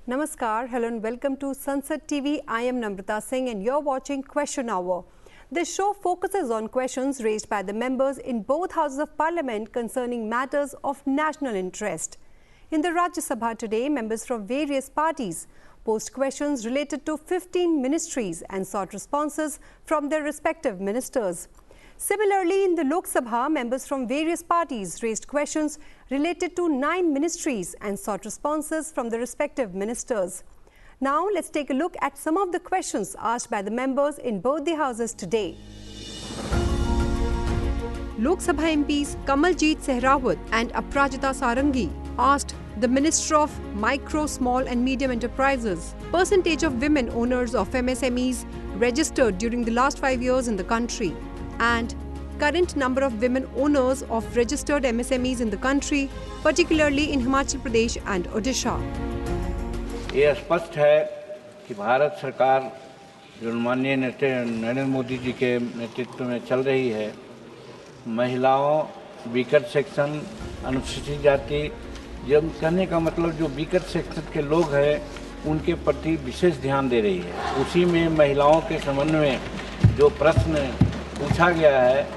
Namaskar, hello and welcome to Sunset TV. I am Namrata Singh and you're watching Question Hour. This show focuses on questions raised by the members in both houses of parliament concerning matters of national interest. In the Rajya Sabha today, members from various parties posed questions related to 15 ministries and sought responses from their respective ministers. Similarly, in the Lok Sabha, members from various parties raised questions related to 9 ministries and sought responses from the respective ministers. Now, let's take a look at some of the questions asked by the members in both the houses today. Lok Sabha MPs Kamaljeet Sehrawat and Aprajita Sarangi asked the Minister of Micro, Small and Medium Enterprises percentage of women owners of MSMEs registered during the last 5 years in the country, and current number of women owners of registered MSMEs in the country, particularly in Himachal Pradesh and Odisha. ये स्पष्ट है कि भारत सरकार जो माननीय नरेंद्र मोदी जी के नेतृत्व में चल रही है, महिलाओं, वीकर सेक्शन, अनुसूचित जाति, जब कहने का मतलब जो वीकर सेक्शन के लोग हैं उनके प्रति विशेष ध्यान दे रही है। उसी में महिलाओं के संबंध में जो प्रश्न पूछा गया है,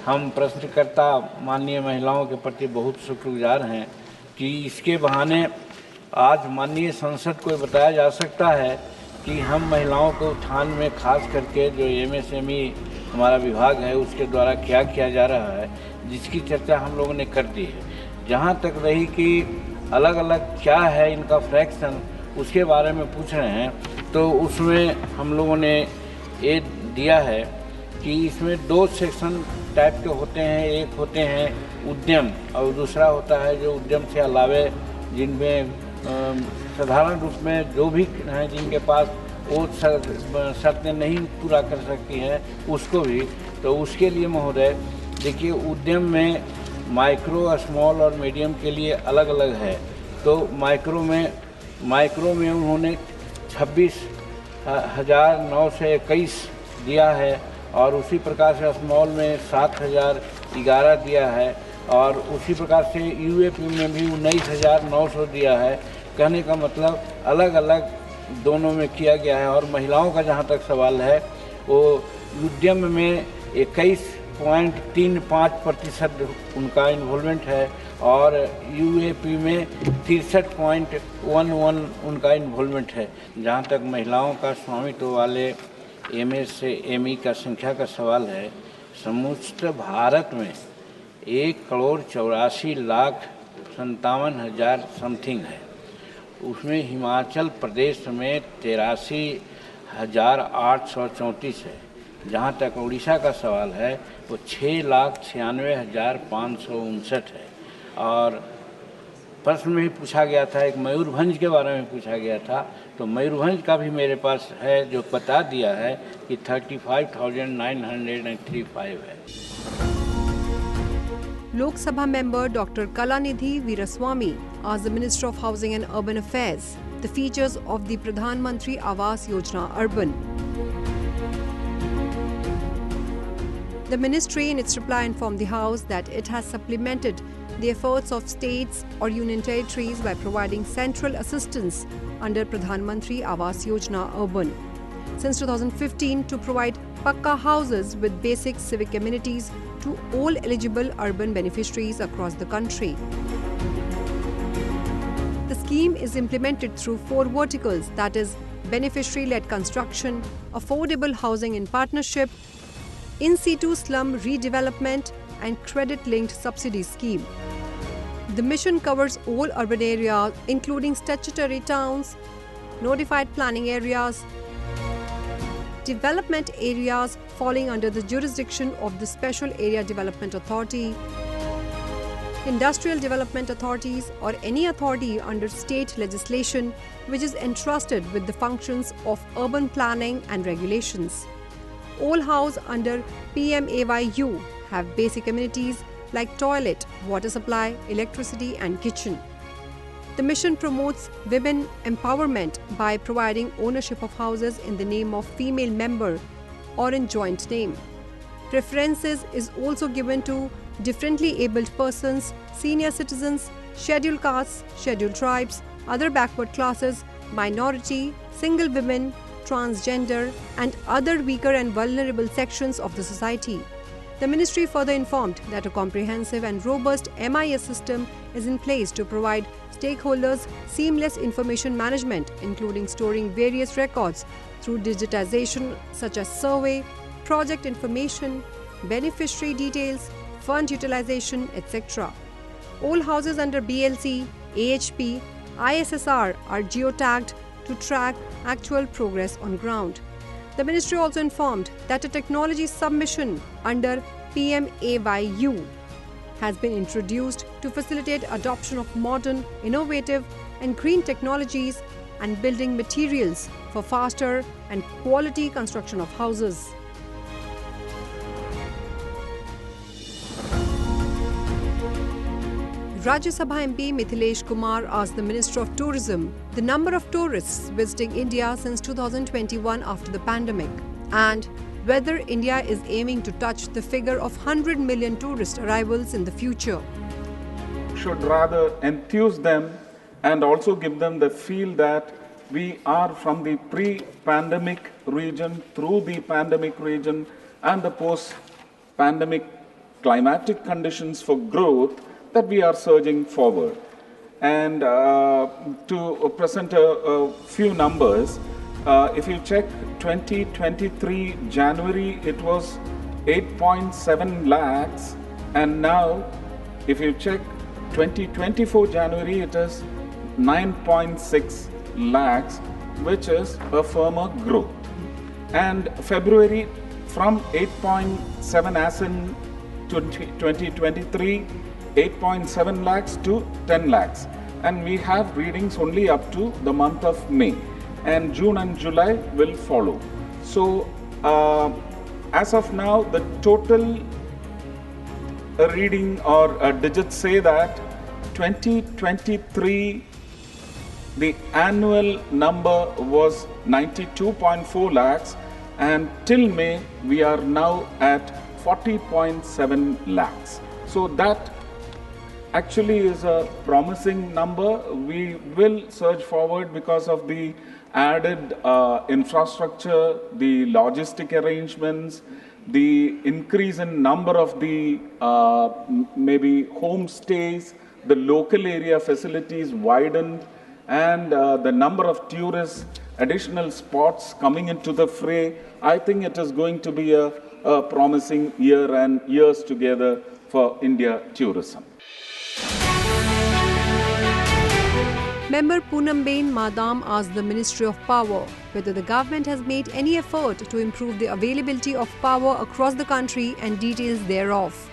हम प्रश्नकर्ता माननीय महिलाओं के प्रति बहुत शुक्रगुजार हैं कि इसके बहाने आज माननीय संसद को बताया जा सकता है कि हम महिलाओं के उत्थान में खास करके जो एमएसएमई हमारा विभाग है उसके द्वारा क्या किया जा रहा है, जिसकी चर्चा हम लोगों ने कर दी है। जहाँ तक रही कि अलग अलग क्या है इनका फ्रैक्शन, उसके बारे में पूछ रहे हैं, तो उसमें हम लोगों ने ये दिया है कि इसमें 2 सेक्शन टाइप के होते हैं। एक होते हैं उद्यम और दूसरा होता है जो उद्यम से अलावे जिनमें साधारण रूप में जो भी हैं जिनके पास वो शर्तें नहीं पूरा कर सकती हैं उसको भी। तो उसके लिए महोदय देखिए, उद्यम में माइक्रो, स्मॉल और मीडियम के लिए अलग अलग है। तो माइक्रो में उन्होंने 26,921 दिया है और उसी प्रकार से स्मॉल में 7,011 दिया है और उसी प्रकार से यूएपी में भी 19,900 दिया है। कहने का मतलब अलग अलग दोनों में किया गया है। और महिलाओं का जहाँ तक सवाल है, वो उद्यम में 21.35% उनका इन्वॉल्वमेंट है और यूएपी में 63.11 उनका इन्वॉल्वमेंट है। जहाँ तक महिलाओं का स्वामित्व वाले एमएसएमई का संख्या का सवाल है, समस्त भारत में 1,84,57,000 समथिंग है। उसमें हिमाचल प्रदेश में 83,834 है। जहाँ तक उड़ीसा का सवाल है वो 6,96,559 है। और प्रश्न में ही पूछा गया था, एक मयूरभंज के बारे में पूछा गया था, तो मयूरभंज का भी मेरे पास है जो बता दिया है कि 35,935 है। Lok Sabha member Dr. Kalanidhi Veeraswamy asked the Minister of Housing and Urban Affairs the features of the Pradhan Mantri Awas Yojana Urban. The ministry in its reply informed the House that it has supplemented the efforts of states or union territories by providing central assistance under Pradhan Mantri Awas Yojana Urban since 2015 to provide Pakka houses with basic civic amenities to all eligible urban beneficiaries across the country. The scheme is implemented through 4 verticals, that is, beneficiary-led construction, affordable housing in partnership, in-situ slum redevelopment and credit-linked subsidy scheme. The mission covers all urban areas including statutory towns, notified planning areas, development areas falling under the jurisdiction of the Special Area Development Authority, industrial development authorities or any authority under state legislation which is entrusted with the functions of urban planning and regulations. All housed under PMAYU have basic amenities like toilet, water supply, electricity and kitchen. The mission promotes women empowerment by providing ownership of houses in the name of female member or in joint name. Preferences is also given to differently abled persons, senior citizens, scheduled castes, scheduled tribes, other backward classes, minority, single women, transgender, and other weaker and vulnerable sections of the society. The ministry further informed that a comprehensive and robust MIS system is in place to provide stakeholders seamless information management, including storing various records through digitization such as survey, project information, beneficiary details, fund utilization, etc. All houses under BLC, AHP, ISSR are geotagged to track actual progress on ground. The ministry also informed that a technology submission under PMAYU has been introduced to facilitate adoption of modern, innovative and green technologies and building materials for faster and quality construction of houses. Rajya Sabha MP Mithilesh Kumar asked the Minister of Tourism the number of tourists visiting India since 2021 after the pandemic and whether India is aiming to touch the figure of 100 million tourist arrivals in the future. Should rather enthuse them and also give them the feel that we are from the pre-pandemic region, through the pandemic region and the post-pandemic climatic conditions for growth, that we are surging forward. And to present a few numbers, if you check 2023 January, it was 8.7 lakhs, and now if you check 2024 January, it is 9.6 lakhs, which is a firmer growth. And February, from 8.7 as in 2023, 8.7 lakhs to 10 lakhs. And we have readings only up to the month of May. And June and July will follow. So, as of now, the total reading or digits say that 2023, the annual number was 92.4 lakhs, and till May, we are now at 40.7 lakhs. So that actually is a promising number. We will surge forward because of the added infrastructure, the logistic arrangements, the increase in number of the maybe homestays, the local area facilities widened, and the number of tourists, additional spots coming into the fray. I think it is going to be a promising year and years together for India tourism. Member Poonamben Madam asked the Ministry of Power whether the government has made any effort to improve the availability of power across the country and details thereof.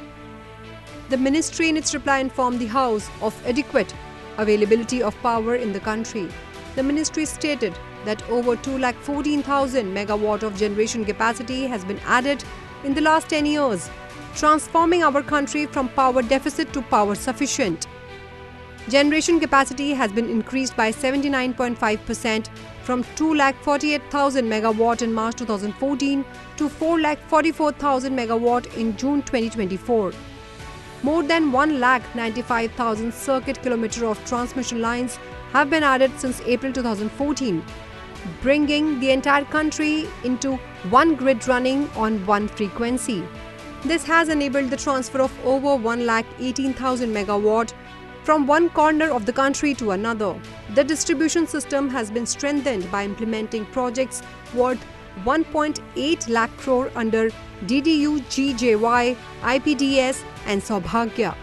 The ministry in its reply informed the House of adequate availability of power in the country. The ministry stated that over 214,000 megawatt of generation capacity has been added in the last 10 years, transforming our country from power deficit to power sufficient. Generation capacity has been increased by 79.5% from 2,48,000 megawatt in March 2014 to 4,44,000 megawatt in June 2024. More than 1,95,000 circuit kilometer of transmission lines have been added since April 2014, bringing the entire country into one grid running on one frequency. This has enabled the transfer of over 1,18,000 megawatt from one corner of the country to another. The distribution system has been strengthened by implementing projects worth 1.8 lakh crore under DDU, GJY, IPDS and Saubhagya,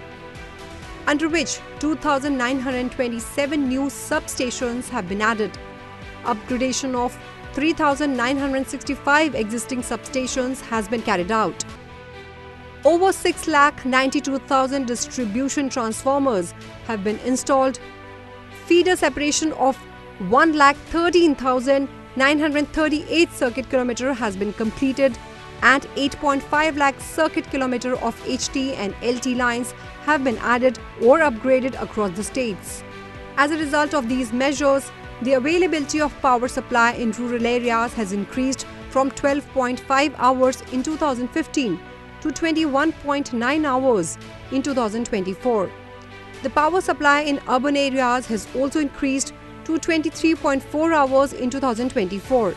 under which 2,927 new substations have been added. Upgradation of 3,965 existing substations has been carried out. Over 6,92,000 distribution transformers have been installed. Feeder separation of 1,13,938 circuit kilometer has been completed, and 8.5 lakh circuit kilometer of HT and LT lines have been added or upgraded across the states. As a result of these measures, the availability of power supply in rural areas has increased from 12.5 hours in 2015 to 21.9 hours in 2024. The power supply in urban areas has also increased to 23.4 hours in 2024.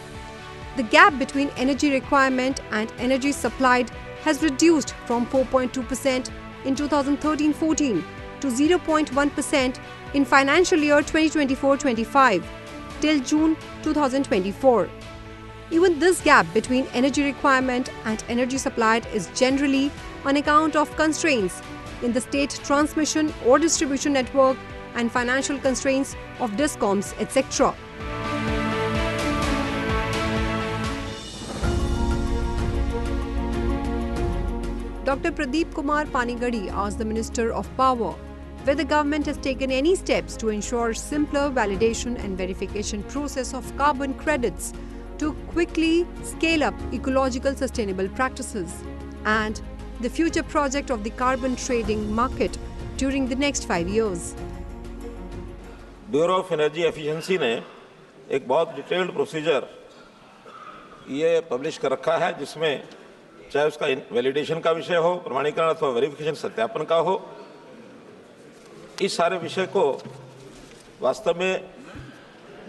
The gap between energy requirement and energy supplied has reduced from 4.2% in 2013-14 to 0.1% in financial year 2024-25 till June 2024. Even this gap between energy requirement and energy supplied is generally on account of constraints in the state transmission or distribution network and financial constraints of DISCOMs, etc. Dr. Pradeep Kumar Panigadi asked the Minister of Power whether the government has taken any steps to ensure simpler validation and verification process of carbon credits to quickly scale up ecological sustainable practices and the future project of the carbon trading market during the next 5 years. Bureau of energy efficiency ने एक बहुत detailed procedure ये publish कर रखा है, जिसमें चाहे उसका वैलिडेशन का विषय हो, प्रमाणीकरण अथवा वेरिफिकेशन सत्यापन का हो, इस सारे विषय को वास्तव में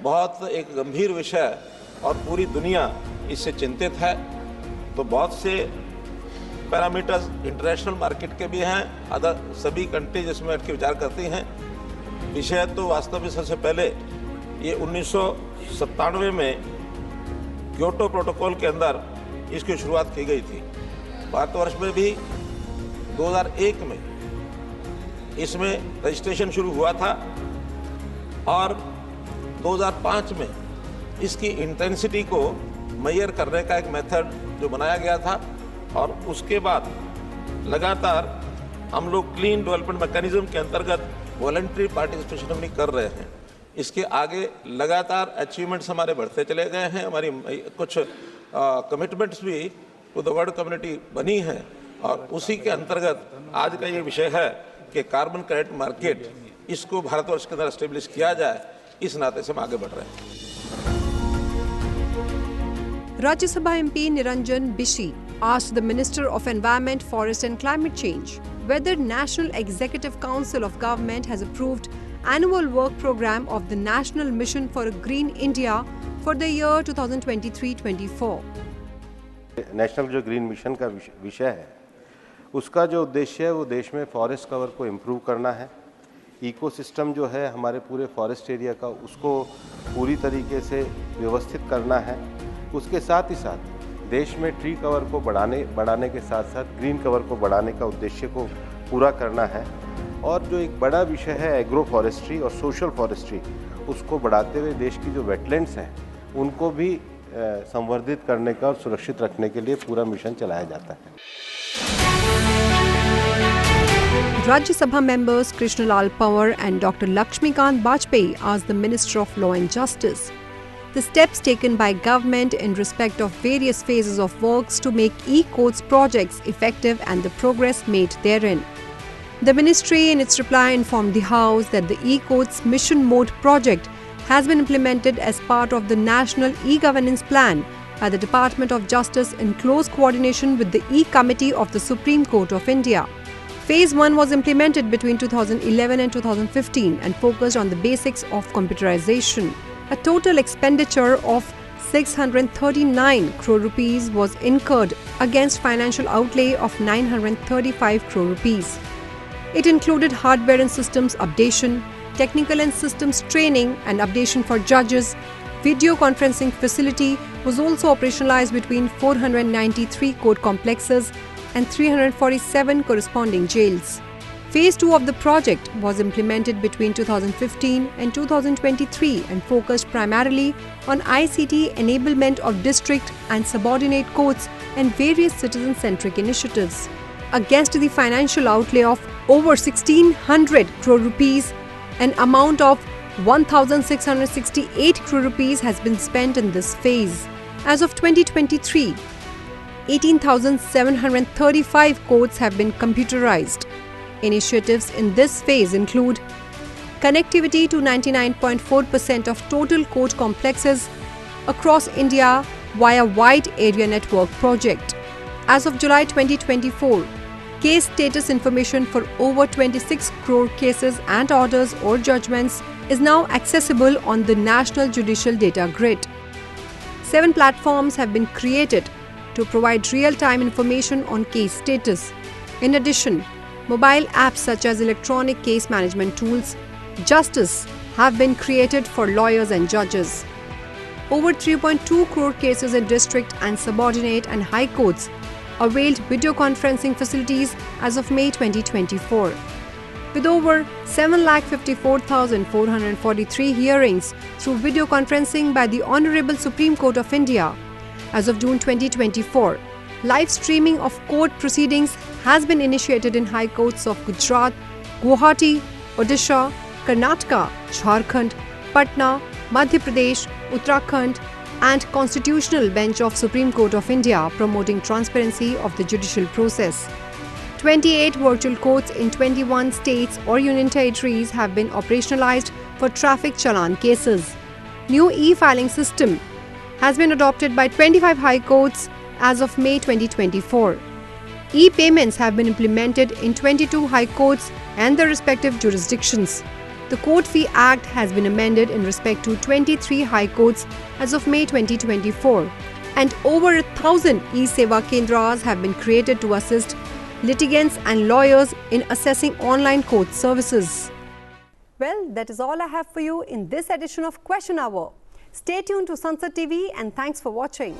बहुत एक गंभीर विषय और पूरी दुनिया इससे चिंतित है। तो बहुत से पैरामीटर्स इंटरनेशनल मार्केट के भी हैं, अदर सभी कंट्रीज इसमें बैठ के विचार करती हैं। विषय तो वास्तव में सबसे पहले ये 1997 में क्योटो प्रोटोकॉल के अंदर इसकी शुरुआत की गई थी। भारतवर्ष में भी 2001 में इसमें रजिस्ट्रेशन शुरू हुआ था और 2005 में इसकी इंटेंसिटी को मेजर करने का एक मेथड जो बनाया गया था और उसके बाद लगातार हम लोग क्लीन डेवलपमेंट मैकेनिज्म के अंतर्गत वॉलंटरी पार्टिसिपेशन अपनी कर रहे हैं। इसके आगे लगातार अचीवमेंट्स हमारे बढ़ते चले गए हैं। हमारी कुछ कमिटमेंट्स भी टू द वर्ल्ड कम्युनिटी बनी हैं और उसी के अंतर्गत आज का ये विषय है कि कार्बन क्रेडिट मार्केट इसको भारतवर्ष के अंदर एस्टेब्लिश किया जाए। इस नाते से हम आगे बढ़ रहे हैं। Rajya Sabha MP Niranjan Bishi asked the Minister of Environment, Forest and Climate Change whether National Executive Council of Government has approved annual work program of the National Mission for a Green India for the year 2023-24. National जो green mission का विषय है, उसका जो उद्देश्य है वो देश में फॉरेस्ट कवर को इम्प्रूव करना है। इकोसिस्टम जो है हमारे पूरे फॉरेस्ट एरिया का, उसको पूरी तरीके से व्यवस्थित करना है। उसके साथ ही साथ देश में ट्री कवर को बढ़ाने के साथ साथ ग्रीन कवर को बढ़ाने का उद्देश्य को पूरा करना है। और जो एक बड़ा विषय है एग्रो फॉरेस्ट्री और सोशल फॉरेस्ट्री, उसको बढ़ाते हुए देश की जो वेटलैंड्स हैं उनको भी संवर्धित करने का और सुरक्षित रखने के लिए पूरा मिशन चलाया जाता है। Rajya Sabha members Krishnalal Pawar and Dr. Lakshmikant Bajpayee asked the Minister of Law and Justice the steps taken by government in respect of various phases of works to make e-courts projects effective and the progress made therein. The ministry in its reply informed the House that the e-courts mission mode project has been implemented as part of the National E-Governance Plan by the Department of Justice in close coordination with the E-Committee of the Supreme Court of India. Phase 1 was implemented between 2011 and 2015 and focused on the basics of computerization. A total expenditure of 639 crore rupees was incurred against financial outlay of 935 crore rupees. It included hardware and systems updation, technical and systems training and updation for judges. Video conferencing facility was also operationalized between 493 court complexes and 347 corresponding jails. Phase 2 of the project was implemented between 2015 and 2023 and focused primarily on ICT enablement of district and subordinate courts and various citizen-centric initiatives. Against the financial outlay of over 1,600 crore rupees, an amount of 1,668 crore rupees has been spent in this phase. As of 2023, 18,735 courts have been computerized. Initiatives in this phase include connectivity to 99.4% of total court complexes across India via Wide Area Network project. As of July 2024, case status information for over 26 crore cases and orders or judgments is now accessible on the National Judicial Data Grid. 7 platforms have been created to provide real-time information on case status. In addition, mobile apps such as electronic case management tools, Justice, have been created for lawyers and judges. Over 3.2 crore cases in district and subordinate and high courts availed video conferencing facilities as of May 2024. With over 7,54,443 hearings through video conferencing by the Honorable Supreme Court of India as of June 2024, live streaming of court proceedings has been initiated in high courts of Gujarat, Guwahati, Odisha, Karnataka, Jharkhand, Patna, Madhya Pradesh, Uttarakhand and Constitutional Bench of Supreme Court of India, promoting transparency of the judicial process. 28 virtual courts in 21 states or union territories have been operationalized for traffic challan cases. New e-filing system has been adopted by 25 high courts as of May 2024. E-payments have been implemented in 22 high courts and their respective jurisdictions. The Court Fee Act has been amended in respect to 23 high courts as of May 2024, and over 1,000 e-Seva Kendras have been created to assist litigants and lawyers in assessing online court services. Well, that is all I have for you in this edition of Question Hour. Stay tuned to Sansad TV and thanks for watching.